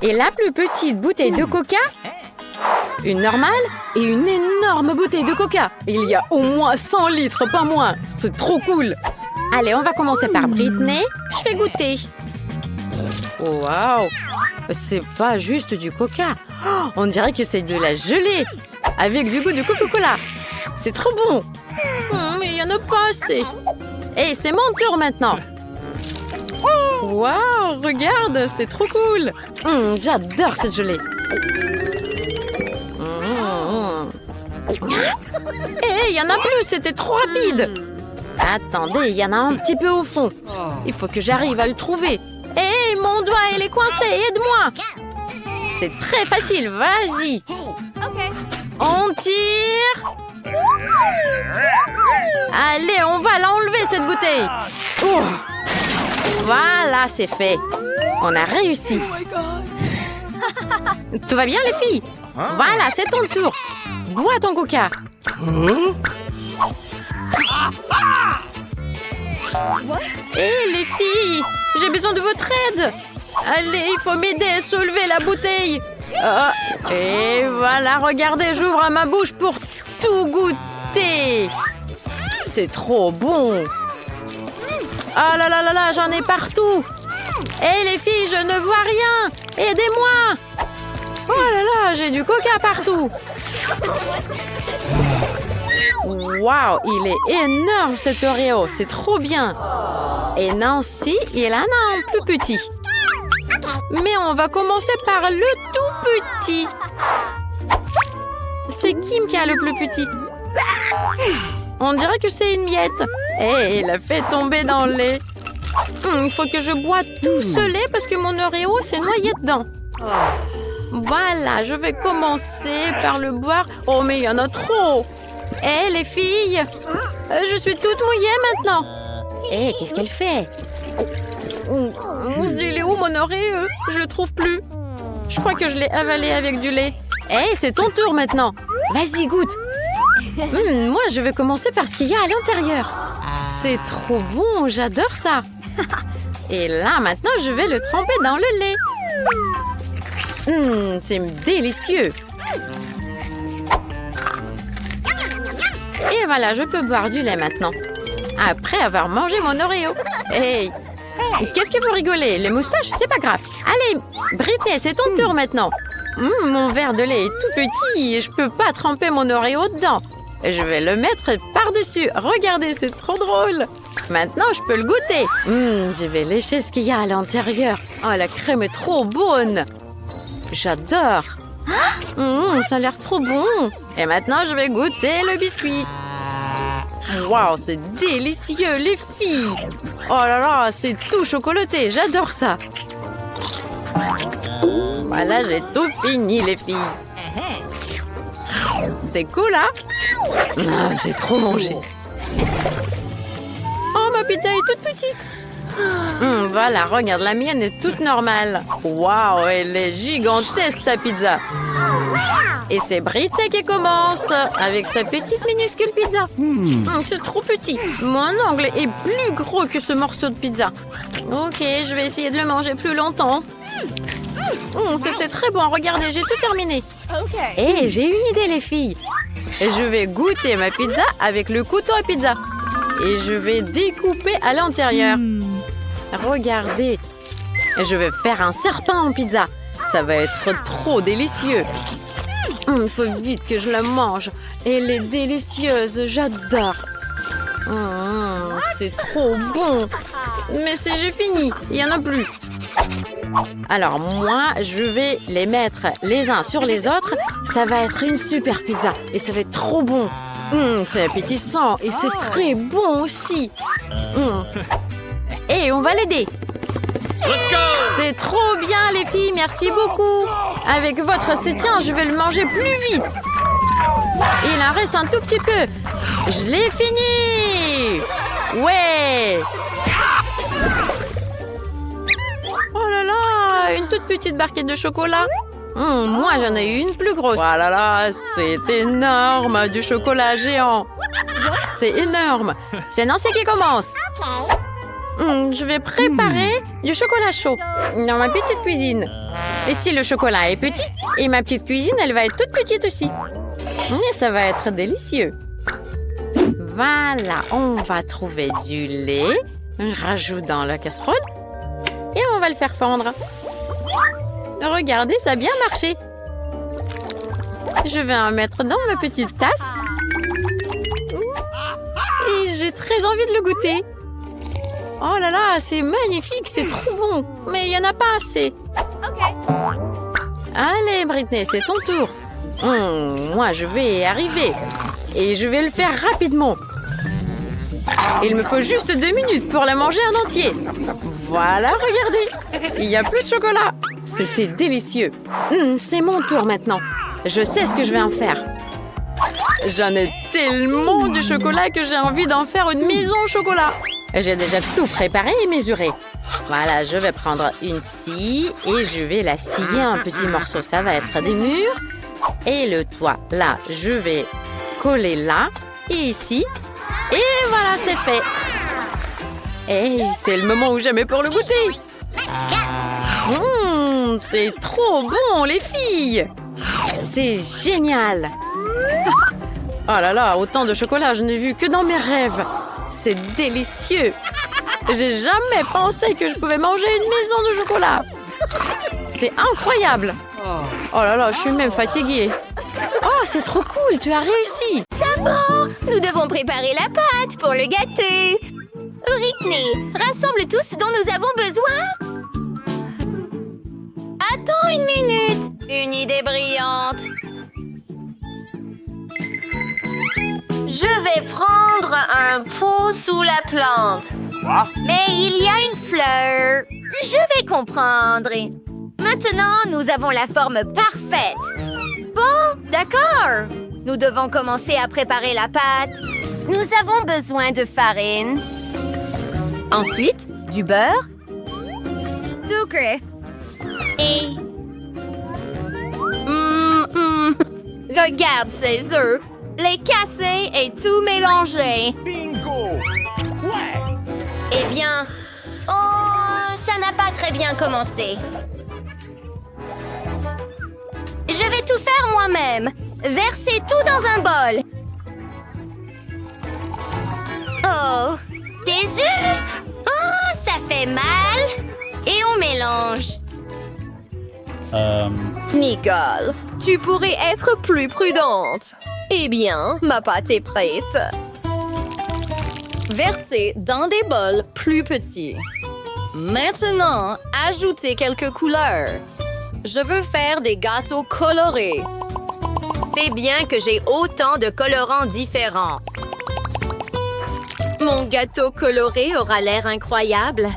Et la plus petite bouteille de coca? Une normale et une énorme bouteille de coca. Il y a au moins 100 litres, pas moins. C'est trop cool. Allez, on va commencer par Britney. Je vais goûter. Waouh! C'est pas juste du coca. Oh, on dirait que c'est de la gelée avec du goût de Coca-Cola. C'est trop bon. Mais il y en a pas assez. Et c'est mon tour maintenant. Waouh, regarde, c'est trop cool. J'adore cette gelée. Il y en a plus, c'était trop rapide. Attendez, il y en a un petit peu au fond. Il faut que j'arrive à le trouver. Mon doigt, il est coincé, aide-moi. C'est très facile, vas-y. On tire. Allez, on va l'enlever, cette bouteille. Voilà, c'est fait. On a réussi. Tout va bien, les filles? Voilà, c'est ton tour. Bois ton coca. Les filles, j'ai besoin de votre aide. Allez, il faut m'aider à soulever la bouteille. Et voilà, regardez, j'ouvre ma bouche pour tout goûter. C'est trop bon. Ah là là là là, j'en ai partout. Les filles, je ne vois rien. Aidez-moi. Oh là là, j'ai du coca partout. Waouh, il est énorme cet Oreo, c'est trop bien. Et Nancy, il en a un plus petit. Mais on va commencer par le tout petit. C'est Kim qui a le plus petit. On dirait que c'est une miette. Il a fait tomber dans le lait. Il faut que je bois tout ce lait parce que mon Oreo s'est noyé dedans. Voilà, je vais commencer par le boire. Oh, mais il y en a trop. Les filles, je suis toute mouillée maintenant. Qu'est-ce qu'elle fait? Il est où mon Oreo? Je le trouve plus. Je crois que je l'ai avalé avec du lait. C'est ton tour maintenant. Vas-y, goûte. Moi, je vais commencer par ce qu'il y a à l'intérieur. C'est trop bon, j'adore ça. Et là, maintenant, je vais le tremper dans le lait. C'est délicieux. Et voilà, je peux boire du lait maintenant. Après avoir mangé mon Oreo. Qu'est-ce que vous rigolez? Les moustaches, c'est pas grave. Allez, Britney, c'est ton tour maintenant. Mon verre de lait est tout petit et je peux pas tremper mon Oreo dedans. Je vais le mettre par-dessus. Regardez, c'est trop drôle. Maintenant, je peux le goûter. Je vais lécher ce qu'il y a à l'intérieur. Oh, la crème est trop bonne. J'adore. Ça a l'air trop bon. Et maintenant, je vais goûter le biscuit. Waouh, c'est délicieux, les filles. Oh là là, c'est tout chocolaté. J'adore ça. Voilà, j'ai tout fini, les filles. C'est cool, hein? J'ai trop mangé. Oh, ma pizza est toute petite. Voilà, regarde, la mienne est toute normale. Waouh, elle est gigantesque, ta pizza. Et c'est Britney qui commence avec sa petite minuscule pizza. C'est trop petit. Mon ongle est plus gros que ce morceau de pizza. Ok, je vais essayer de le manger plus longtemps. C'était très bon. Regardez, j'ai tout terminé. J'ai une idée, les filles. Je vais goûter ma pizza avec le couteau à pizza. Et je vais découper à l'intérieur. Regardez. Je vais faire un serpent en pizza. Ça va être trop délicieux. Il faut vite que je la mange. Elle est délicieuse, j'adore. C'est trop bon. Mais j'ai fini, il n'y en a plus. Alors moi, je vais les mettre les uns sur les autres. Ça va être une super pizza. Et ça va être trop bon. C'est appétissant et c'est très bon aussi. Et on va l'aider. C'est trop bien, les filles, merci beaucoup. Avec votre soutien, je vais le manger plus vite. Il en reste un tout petit peu. Je l'ai fini. Ouais. Oh là là, une toute petite barquette de chocolat. Moi, j'en ai eu une plus grosse. Oh là là, c'est énorme, du chocolat géant. C'est énorme. C'est Nancy qui commence. Je vais préparer du chocolat chaud dans ma petite cuisine. Et si le chocolat est petit, et ma petite cuisine, elle va être toute petite aussi. Et ça va être délicieux. Voilà, on va trouver du lait. Je rajoute dans la casserole. Et on va le faire fondre. Regardez, ça a bien marché. Je vais en mettre dans ma petite tasse. Et j'ai très envie de le goûter. Oh là là, c'est magnifique, c'est trop bon. Mais il n'y en a pas assez. Allez, Britney, c'est ton tour. Moi, je vais y arriver. Et je vais le faire rapidement. Il me faut juste 2 minutes pour la manger en entier. Voilà, regardez. Il n'y a plus de chocolat. C'était délicieux. C'est mon tour maintenant. Je sais ce que je vais en faire. J'en ai tellement du chocolat que j'ai envie d'en faire une maison au chocolat. J'ai déjà tout préparé et mesuré. Voilà, je vais prendre une scie et je vais la scier en petits morceaux. Ça va être des murs. Et le toit, là, je vais coller là et ici. Et voilà, c'est fait. Hey, c'est le moment où j'aimais pour le goûter. C'est trop bon, les filles. C'est génial. Oh là là, autant de chocolat, je n'ai vu que dans mes rêves. C'est délicieux. J'ai jamais pensé que je pouvais manger une maison de chocolat. C'est incroyable. Oh là là, je suis même fatiguée. Oh, c'est trop cool, tu as réussi. D'abord, nous devons préparer la pâte pour le gâteau. Britney, rassemble tout ce dont nous avons besoin. Attends une minute. Une idée brillante. Je vais prendre un pot sous la plante. Quoi? Mais il y a une fleur. Je vais comprendre. Maintenant, nous avons la forme parfaite. Bon, d'accord. Nous devons commencer à préparer la pâte. Nous avons besoin de farine. Ensuite, du beurre. Sucre. Et... Regarde ces œufs. Les casser et tout mélanger. Bingo! Ouais! Eh bien... Oh, ça n'a pas très bien commencé. Je vais tout faire moi-même. Verser tout dans un bol. Oh, des œufs! Oh, ça fait mal. Et on mélange. Nicole, tu pourrais être plus prudente. Eh bien, ma pâte est prête. Versez dans des bols plus petits. Maintenant, ajoutez quelques couleurs. Je veux faire des gâteaux colorés. C'est bien que j'ai autant de colorants différents. Mon gâteau coloré aura l'air incroyable.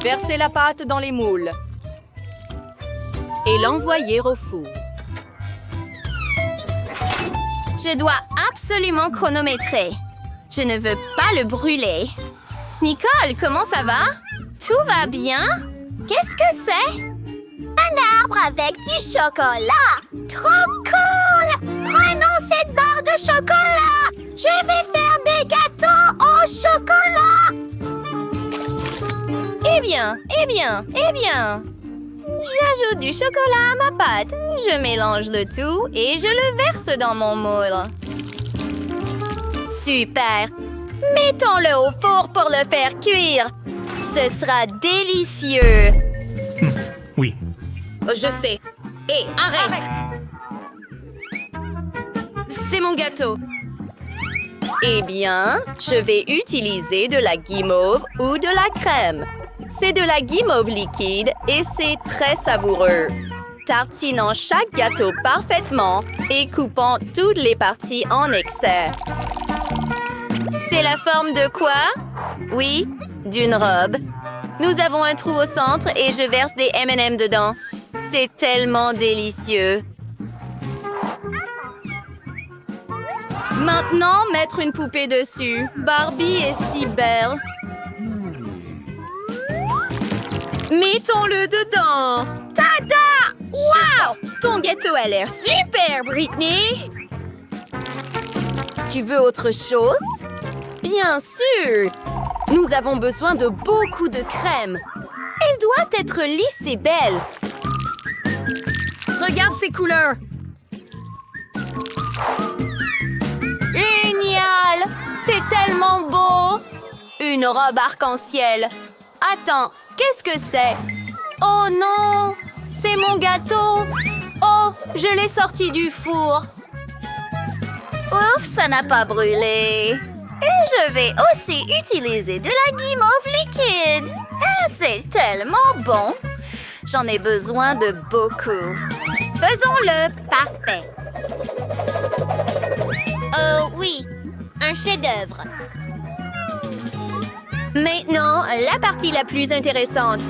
Versez la pâte dans les moules. Et l'envoyer au four. Je dois absolument chronométrer. Je ne veux pas le brûler. Nicole, comment ça va? Tout va bien? Qu'est-ce que c'est? Un arbre avec du chocolat! Trop cool! Prenons cette barre de chocolat! Je vais faire des gâteaux au chocolat! Eh bien! J'ajoute du chocolat à ma pâte. Je mélange le tout et je le verse dans mon moule. Super! Mettons-le au four pour le faire cuire. Ce sera délicieux. Oui. Je sais. Hé, arrête! C'est mon gâteau. Eh bien, je vais utiliser de la guimauve ou de la crème. C'est de la guimauve liquide et c'est très savoureux. Tartinons chaque gâteau parfaitement et coupons toutes les parties en excès. C'est la forme de quoi? Oui, d'une robe. Nous avons un trou au centre et je verse des M&M dedans. C'est tellement délicieux. Maintenant, mettre une poupée dessus. Barbie est si belle. Mettons-le dedans. Tada! Wow! Ton gâteau a l'air super, Britney. Tu veux autre chose? Bien sûr! Nous avons besoin de beaucoup de crème. Elle doit être lisse et belle. Regarde ces couleurs. Génial! C'est tellement beau! Une robe arc-en-ciel. Attends, qu'est-ce que c'est? Oh non! C'est mon gâteau! Oh, je l'ai sorti du four. Ouf, ça n'a pas brûlé. Et je vais aussi utiliser de la guimauve liquide. Ah, c'est tellement bon. J'en ai besoin de beaucoup. Faisons-le parfait. Oh oui, un chef-d'œuvre. Maintenant, la partie la plus intéressante.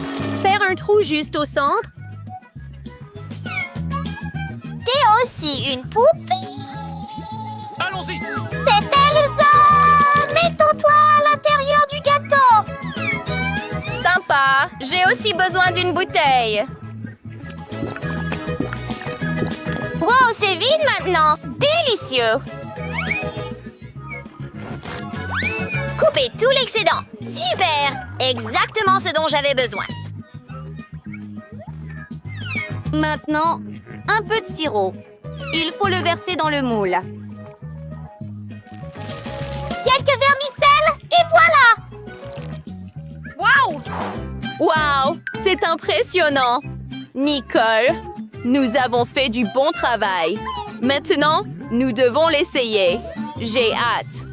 Faire un trou juste au centre. T'es aussi une poupée. Allons-y! C'est Elsa! Mettons-toi à l'intérieur du gâteau. Sympa. J'ai aussi besoin d'une bouteille. Wow, c'est vide maintenant. Délicieux. Coupez tout l'excédent. Super! Exactement ce dont j'avais besoin. Maintenant, un peu de sirop. Il faut le verser dans le moule. Quelques vermicelles et voilà! Wow! Wow! C'est impressionnant! Nicole, nous avons fait du bon travail. Maintenant, nous devons l'essayer. J'ai hâte.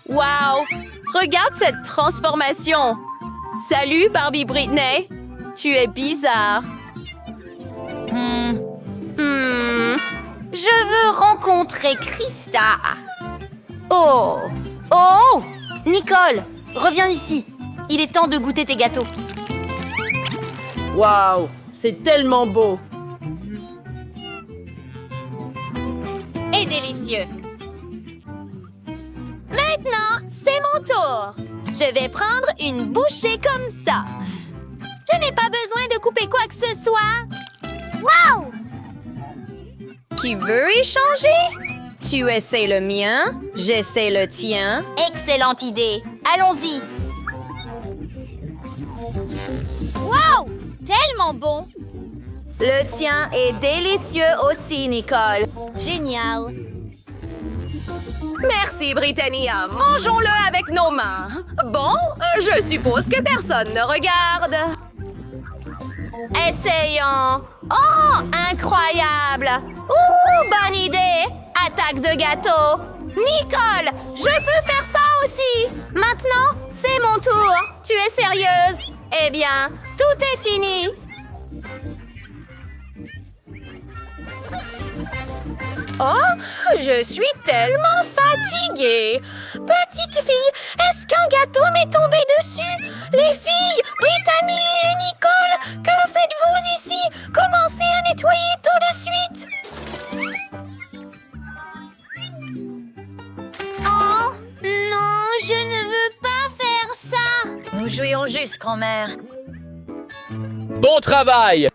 Wow! Regarde cette transformation! Salut, Barbie Britney! Tu es bizarre. Je veux rencontrer Krista. Oh! Oh! Nicole, reviens ici. Il est temps de goûter tes gâteaux. Waouh, c'est tellement beau! Et délicieux. Maintenant, c'est mon tour. Je vais prendre une bouchée comme ça. Je n'ai pas besoin de couper quoi que ce soit. Wow! Qui veut échanger? Tu essaies le mien, j'essaie le tien. Excellente idée. Allons-y. Wow! Tellement bon! Le tien est délicieux aussi, Nicole. Génial! Merci, Britannia. Mangeons-le avec nos mains. Bon, je suppose que personne ne regarde. Essayons. Oh, incroyable. Ouh, bonne idée. Attaque de gâteau. Nicole, je peux faire ça aussi. Maintenant, c'est mon tour. Tu es sérieuse? Eh bien, tout est fini. Oh, je suis tellement fatiguée. Petite fille, est-ce qu'un gâteau m'est tombé dessus? Les filles, Brittany et Nicole, que faites-vous ici? Commencez à nettoyer tout de suite. Oh! Non, je ne veux pas faire ça! Nous jouions juste, grand-mère. Bon travail!